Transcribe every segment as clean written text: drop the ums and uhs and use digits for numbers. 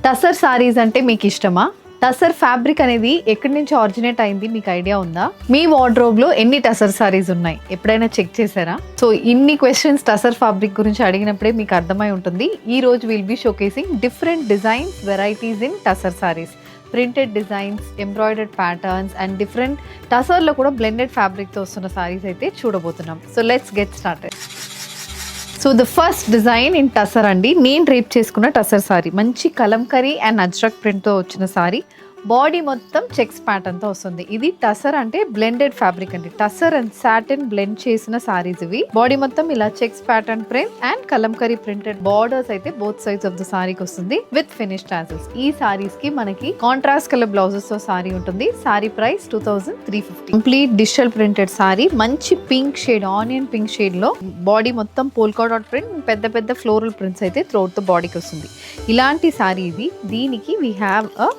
టసర్ సారీస్ అంటే మీకు ఇష్టమా? టసర్ ఫ్యాబ్రిక్ అనేది ఎక్కడి నుంచి ఆరిజినేట్ అయింది మీకు ఐడియా ఉందా? మీ వార్డ్రోబ్ లో ఎన్ని టసర్ సారీస్ ఉన్నాయి ఎప్పుడైనా చెక్ చేశారా? సో ఇన్ని క్వశ్చన్స్ టసర్ ఫ్యాబ్రిక్ గురించి అడిగినప్పుడే మీకు అర్థమై ఉంటుంది. ఈ రోజు will be showcasing different designs, varieties in tussar saris. Printed designs, embroidered patterns and different టసర్లో కూడా బ్లెండెడ్ ఫ్యాబ్రిక్తో వస్తున్న సారీస్ అయితే చూడబోతున్నాం. So let's get started. So the first design in tussar అండి, నేను డ్రేప్ చేసుకున్న టసర్ సారీ. మంచి కలంకరీ అండ్ అజ్రక్ ప్రింట్తో వచ్చిన సారీ. బాడీ మొత్తం చెక్స్ ప్యాటర్న్తో వస్తుంది. ఇది టసర్ అంటే బ్లెండెడ్ ఫ్యాబ్రిక్ అండి. టసర్ అండ్ సాటిన్ బ్లెండ్ చేసిన సారీస్ ఇవి. బాడీ మొత్తం ఇలా checks pattern print and Kalamkari printed borders అయితే బోత్ సైడ్స్ ఆఫ్ ద సారీకి వస్తుంది విత్ ఫినిష్ టాజిల్స్. ఈ సారీస్ కి మనకి కాంట్రాస్ట్ కలర్ బ్లౌజెస్ తో సారీ ఉంటుంది. Sari price 2350. Complete digital printed sari. మంచి pink shade, onion pink shade లో బాడీ మొత్తం పోల్కా డాట్ ప్రింట్, పెద్ద పెద్ద ఫ్లోరల్ ప్రింట్స్ అయితే త్రోట్ ద బాడీకి వస్తుంది. ఇలాంటి సారీ ఇది. దీనికి we have a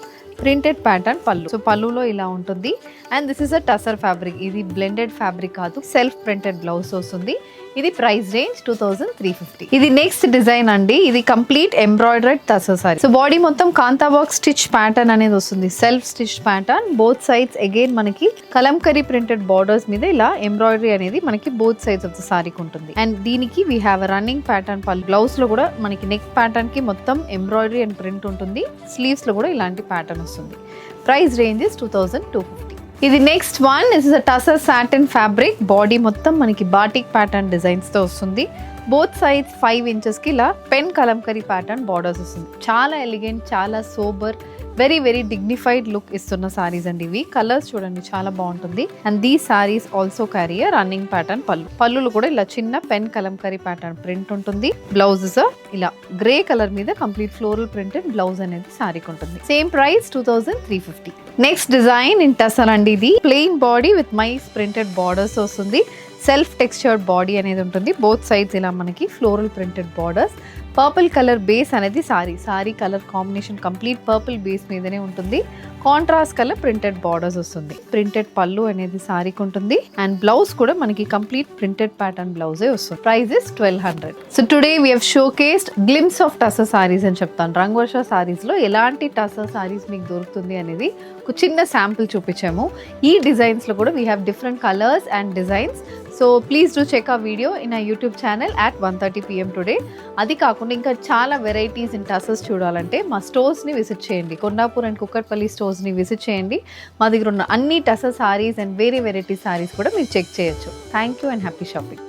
printed pattern pallu. So పళ్ళులో ఇలా ఉంటుంది. And this is a tussar fabric. ఇది బ్లెండెడ్ ఫ్యాబ్రిక్ కాదు, సెల్ఫ్ ప్రింటెడ్ బ్లౌజ్ వస్తుంది. ఇది ప్రైస్ రేంజ్ 2350. ఇది నెక్స్ట్ డిజైన్ అండి. ఇది complete embroidered tussar sorry. So body మొత్తం కాంతా వర్క్ స్టిచ్ ప్యాటర్న్ అనేది వస్తుంది. Self stitch pattern. Both sides again మనకి కలంకరీ ప్రింటెడ్ బార్డర్స్ మీద ఇలా ఎంబ్రాయిడరీ అనేది మనకి బోత్ సైడ్స్ ఆఫ్ ద సారీకి ఉంటుంది. అండ్ దీనికి వీ హ్యావ్ రన్నింగ్ ప్యాటర్న్ పళ్ళు. బ్లౌజ్ లో కూడా మనకి నెక్ ప్యాటర్న్ కి మొత్తం ఎంబ్రాయిడరీ అండ్ ప్రింట్ ఉంటుంది. స్లీవ్స్ లో కూడా ఇలాంటి ప్యాటర్న్ వస్తుంది. Price range is 2250. ఇది next one. This is a tussar satin fabric. Body మొత్తం మనకి బాటిక్ ప్యాటర్న్ డిజైన్స్ తో వస్తుంది. బోత్ సైడ్స్ 5 inches కి ఇలా పెన్ కలంకరీ ప్యాటర్న్ బార్డర్స్ వస్తుంది. చాలా ఎలిగెంట్, చాలా sober, very very dignified look ఇస్తున్న సారీస్ అండి ఇవి. కలర్స్ చూడండి చాలా బాగుంటుంది. And these saris also carry a running pattern pallu. పళ్ళులు కూడా ఇలా చిన్న పెన్ కలంకరీ ప్యాటర్న్ ప్రింట్ ఉంటుంది. బ్లౌజెస్ ఇలా గ్రే కలర్ మీద కంప్లీట్ ఫ్లోరల్ ప్రింటెడ్ బ్లౌజ్ అనేది సారీకి ఉంటుంది. Same price 2350. Next design in tussar అండి. ఇది plain body with mice printed borders వస్తుంది. సెల్ఫ్ టెక్స్చర్డ్ బాడీ అనేది ఉంటుంది. బోత్ సైడ్స్ ఇలా మనకి floral printed borders. Purple colour base అనేది sari colour combination complete purple base మీదనే ఉంటుంది. Contrast colour printed borders printed. Pallu పళ్ళు అనేది సారీకి ఉంటుంది. అండ్ బ్లౌజ్ కూడా మనకి కంప్లీట్ ప్రింటెడ్ ప్యాటర్న్ బ్లౌజే వస్తుంది. Price is 1200. So today we have showcased glimpse of tussar saris అని చెప్తాను. రంగవర్ష సారీస్ లో ఎలాంటి టసర్ సారీస్ మీకు దొరుకుతుంది అనేది ఒక చిన్న శాంపుల్ చూపించాము. ఈ డిజైన్స్ లో కూడా we have different colours and designs. So please do check a video in a YouTube channel at 1:30 PM today. అది కాకుండా ఇంకా చాలా వెరైటీస్ ఇన్ టసర్స్ చూడాలంటే మా స్టోర్స్ని విజిట్ చేయండి. కొండాపూర్ అండ్ కుక్కట్పల్లి స్టోర్స్ని విజిట్ చేయండి. మా దగ్గర ఉన్న అన్ని టసర్ సారీస్ అండ్ వేరే వెరైటీ సారీస్ కూడా మీరు చెక్ చేయొచ్చు. Thank you and happy shopping.